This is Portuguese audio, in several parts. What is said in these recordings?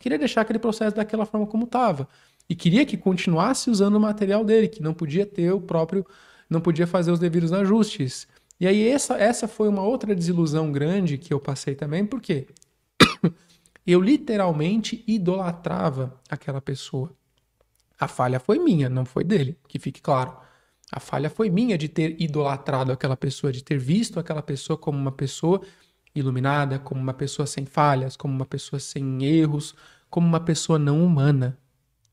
queria deixar aquele processo daquela forma como estava. E queria que continuasse usando o material dele, que não podia ter o próprio, não podia fazer os devidos ajustes. E aí essa foi uma outra desilusão grande que eu passei também, porque eu literalmente idolatrava aquela pessoa. A falha foi minha, não foi dele, que fique claro. A falha foi minha de ter idolatrado aquela pessoa, de ter visto aquela pessoa como uma pessoa iluminada, como uma pessoa sem falhas, como uma pessoa sem erros, como uma pessoa não humana.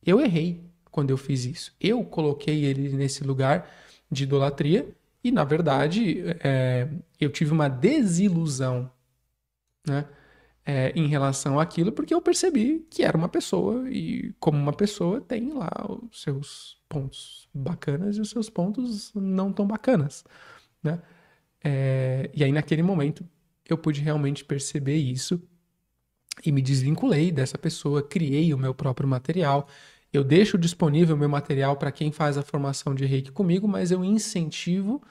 Eu errei quando eu fiz isso. Eu coloquei ele nesse lugar de idolatria e, na verdade, eu tive uma desilusão, né? Em relação àquilo, porque eu percebi que era uma pessoa e, como uma pessoa, tem lá os seus pontos bacanas e os seus pontos não tão bacanas, né? E aí, naquele momento, eu pude realmente perceber isso e me desvinculei dessa pessoa, criei o meu próprio material. Eu deixo disponível o meu material para quem faz a formação de Reiki comigo, mas eu incentivo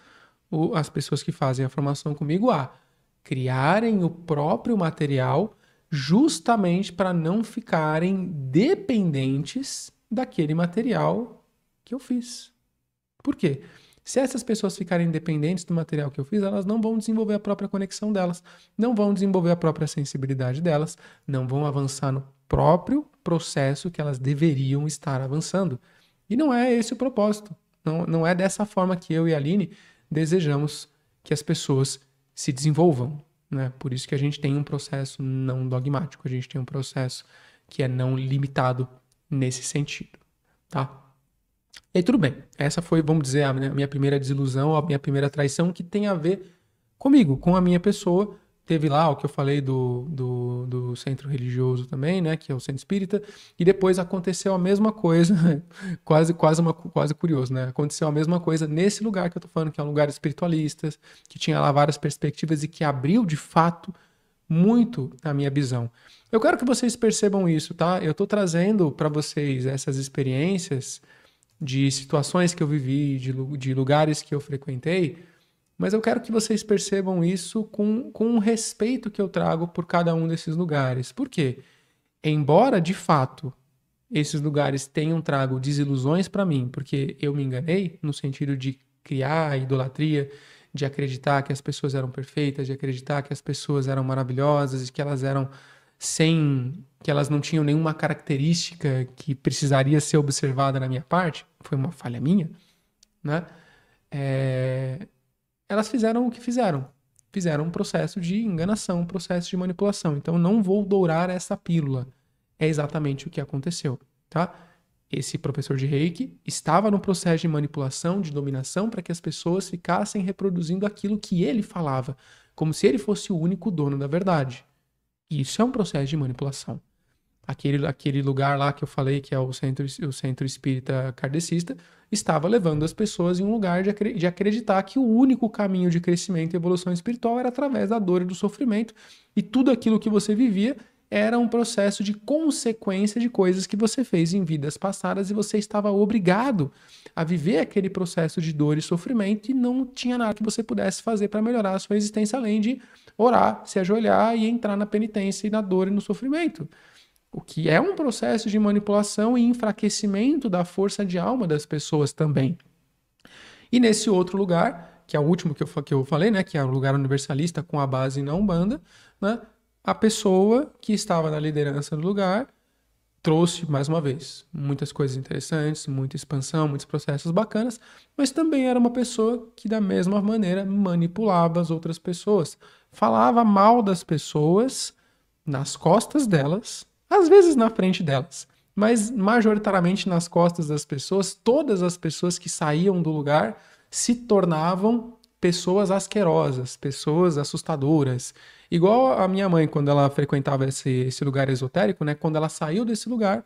as pessoas que fazem a formação comigo a criarem o próprio material justamente para não ficarem dependentes daquele material que eu fiz. Por quê? Se essas pessoas ficarem dependentes do material que eu fiz, elas não vão desenvolver a própria conexão delas, não vão desenvolver a própria sensibilidade delas, não vão avançar no próprio processo que elas deveriam estar avançando. E não é esse o propósito. Não é dessa forma que eu e a Aline desejamos que as pessoas se desenvolvam, né? Por isso que a gente tem um processo não dogmático, a gente tem um processo que é não limitado nesse sentido, tá? E aí tudo bem, essa foi, vamos dizer, a minha primeira desilusão, a minha primeira traição, que tem a ver comigo, com a minha pessoa. Teve lá o que eu falei do centro religioso também, né, que é o centro espírita, e depois aconteceu a mesma coisa, quase curioso, né? Aconteceu a mesma coisa nesse lugar que eu tô falando, que é um lugar espiritualista, que tinha lá várias perspectivas e que abriu de fato muito a minha visão. Eu quero que vocês percebam isso, tá? Eu tô trazendo para vocês essas experiências de situações que eu vivi, de lugares que eu frequentei, mas eu quero que vocês percebam isso com o respeito que eu trago por cada um desses lugares. Por quê? Embora, de fato, esses lugares tenham trago desilusões para mim, porque eu me enganei no sentido de criar idolatria, de acreditar que as pessoas eram perfeitas, de acreditar que as pessoas eram maravilhosas e que elas eram que elas não tinham nenhuma característica que precisaria ser observada na minha parte, foi uma falha minha, né? Elas fizeram o que fizeram. Fizeram um processo de enganação, um processo de manipulação. Então, não vou dourar essa pílula. É exatamente o que aconteceu, tá? Esse professor de Reiki estava no processo de manipulação, de dominação, para que as pessoas ficassem reproduzindo aquilo que ele falava, como se ele fosse o único dono da verdade. Isso é um processo de manipulação. Aquele lugar lá que eu falei, que é o centro espírita kardecista, estava levando as pessoas em um lugar de acreditar que o único caminho de crescimento e evolução espiritual era através da dor e do sofrimento, e tudo aquilo que você vivia era um processo de consequência de coisas que você fez em vidas passadas e você estava obrigado a viver aquele processo de dor e sofrimento e não tinha nada que você pudesse fazer para melhorar a sua existência além de orar, se ajoelhar e entrar na penitência e na dor e no sofrimento. O que é um processo de manipulação e enfraquecimento da força de alma das pessoas também. E nesse outro lugar, que é o último que eu falei, né, que é o lugar universalista com a base na Umbanda, né, a pessoa que estava na liderança do lugar trouxe, mais uma vez, muitas coisas interessantes, muita expansão, muitos processos bacanas, mas também era uma pessoa que, da mesma maneira, manipulava as outras pessoas. Falava mal das pessoas nas costas delas, às vezes na frente delas, mas majoritariamente nas costas das pessoas. Todas as pessoas que saíam do lugar se tornavam pessoas asquerosas, pessoas assustadoras. Igual a minha mãe, quando ela frequentava esse lugar esotérico, né? Quando ela saiu desse lugar,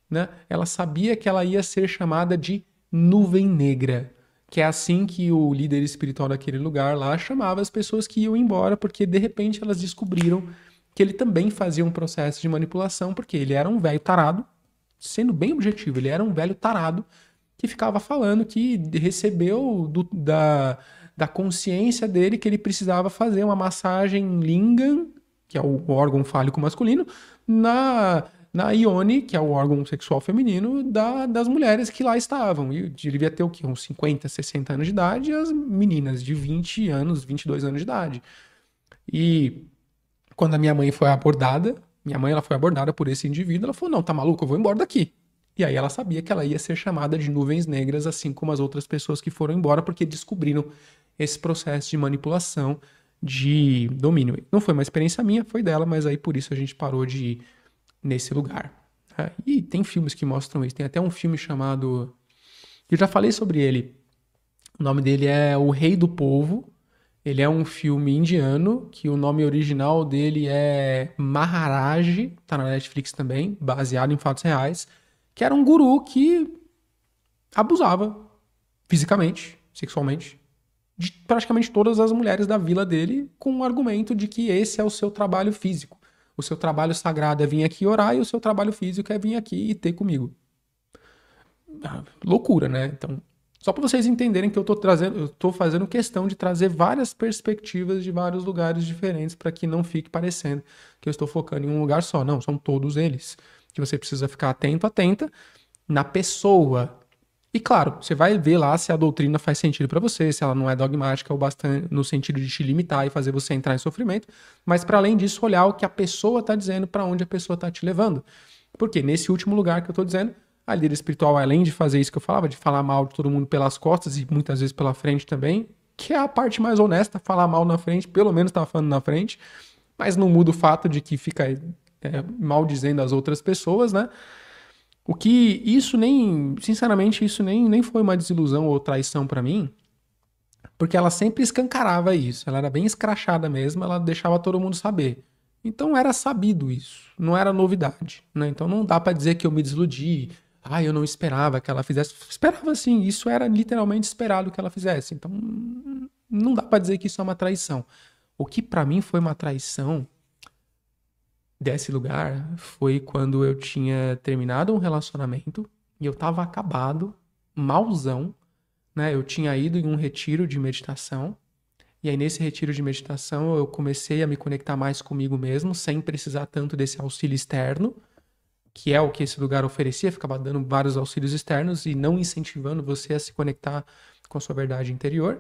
né? Ela sabia que ela ia ser chamada de nuvem negra, que é assim que o líder espiritual daquele lugar lá chamava as pessoas que iam embora, porque de repente elas descobriram que ele também fazia um processo de manipulação, porque ele era um velho tarado, sendo bem objetivo, ele era um velho tarado que ficava falando que recebeu da consciência dele que ele precisava fazer uma massagem lingam, que é o órgão fálico masculino, na ione, que é o órgão sexual feminino das mulheres que lá estavam. E devia ter o quê? Uns 50, 60 anos de idade, e as meninas de 20 anos, 22 anos de idade. E quando a minha mãe foi abordada, ela foi abordada por esse indivíduo, ela falou, não, tá maluco, eu vou embora daqui. E aí ela sabia que ela ia ser chamada de nuvens negras, assim como as outras pessoas que foram embora, porque descobriram esse processo de manipulação, de domínio. Não foi uma experiência minha, foi dela, mas aí por isso a gente parou de ir nesse lugar. E tem filmes que mostram isso. Tem até um filme chamado... Eu já falei sobre ele. O nome dele é O Rei do Povo. Ele é um filme indiano, que o nome original dele é Maharaj, tá na Netflix também, baseado em fatos reais, que era um guru que abusava fisicamente, sexualmente, de praticamente todas as mulheres da vila dele, com o argumento de que esse é o seu trabalho físico. O seu trabalho sagrado é vir aqui orar e o seu trabalho físico é vir aqui e ter comigo. Loucura, né? Então, só para vocês entenderem que eu tô fazendo questão de trazer várias perspectivas de vários lugares diferentes para que não fique parecendo que eu estou focando em um lugar só. Não, são todos eles. Que você precisa ficar atenta na pessoa. E claro, você vai ver lá se a doutrina faz sentido para você, se ela não é dogmática ou bastante no sentido de te limitar e fazer você entrar em sofrimento, mas para além disso, olhar o que a pessoa está dizendo, para onde a pessoa está te levando. Porque nesse último lugar que eu estou dizendo, a líder espiritual, além de fazer isso que eu falava, de falar mal de todo mundo pelas costas e muitas vezes pela frente também, que é a parte mais honesta, falar mal na frente, pelo menos tá falando na frente, mas não muda o fato de que fica maldizendo as outras pessoas, né? O que isso sinceramente, isso nem foi uma desilusão ou traição para mim, porque ela sempre escancarava isso, ela era bem escrachada mesmo, ela deixava todo mundo saber. Então era sabido isso, não era novidade, né? Então não dá para dizer que eu me desiludi, eu não esperava que ela fizesse. Esperava sim, isso era literalmente esperado que ela fizesse. Então não dá para dizer que isso é uma traição. O que para mim foi uma traição desse lugar foi quando eu tinha terminado um relacionamento e eu tava acabado, malzão, né? Eu tinha ido em um retiro de meditação e aí nesse retiro de meditação eu comecei a me conectar mais comigo mesmo, sem precisar tanto desse auxílio externo, que é o que esse lugar oferecia, ficava dando vários auxílios externos e não incentivando você a se conectar com a sua verdade interior.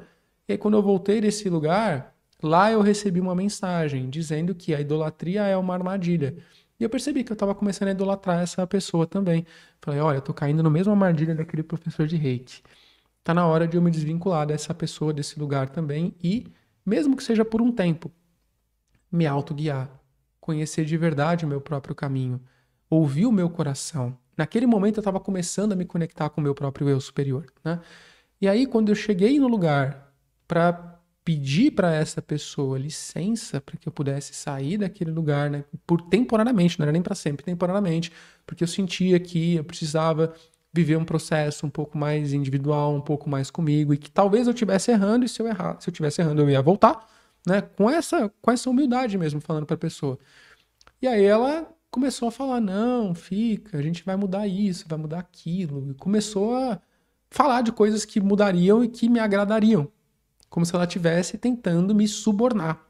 E aí quando eu voltei desse lugar, lá eu recebi uma mensagem dizendo que a idolatria é uma armadilha. E eu percebi que eu estava começando a idolatrar essa pessoa também. Falei, olha, eu tô caindo na mesma armadilha daquele professor de reiki. Tá na hora de eu me desvincular dessa pessoa, desse lugar também e, mesmo que seja por um tempo, me autoguiar, conhecer de verdade o meu próprio caminho, ouvir o meu coração. Naquele momento eu estava começando a me conectar com o meu próprio eu superior, né? E aí quando eu cheguei no lugar para pedir para essa pessoa licença para que eu pudesse sair daquele lugar, né, por temporariamente, não era nem para sempre, temporariamente, porque eu sentia que eu precisava viver um processo um pouco mais individual, um pouco mais comigo, e que talvez eu estivesse errando, e se eu estivesse errando eu ia voltar, né, com essa humildade mesmo, falando para a pessoa. E aí ela começou a falar, não, fica, a gente vai mudar isso, vai mudar aquilo, e começou a falar de coisas que mudariam e que me agradariam, como se ela estivesse tentando me subornar.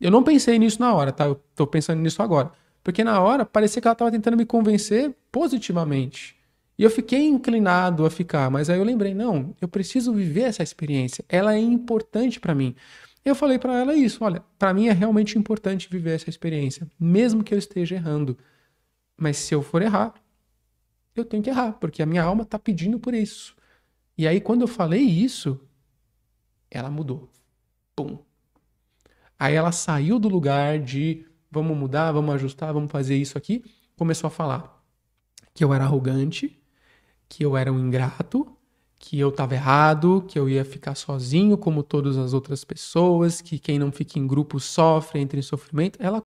Eu não pensei nisso na hora, tá? Eu tô pensando nisso agora. Porque na hora parecia que ela estava tentando me convencer positivamente. E eu fiquei inclinado a ficar, mas aí eu lembrei, não, eu preciso viver essa experiência. Ela é importante para mim. Eu falei para ela isso, olha, para mim é realmente importante viver essa experiência, mesmo que eu esteja errando. Mas se eu for errar, eu tenho que errar, porque a minha alma está pedindo por isso. E aí quando eu falei isso, ela mudou. Pum. Aí ela saiu do lugar de vamos mudar, vamos ajustar, vamos fazer isso aqui. Começou a falar que eu era arrogante, que eu era um ingrato, que eu estava errado, que eu ia ficar sozinho como todas as outras pessoas, que quem não fica em grupo sofre, entra em sofrimento. Ela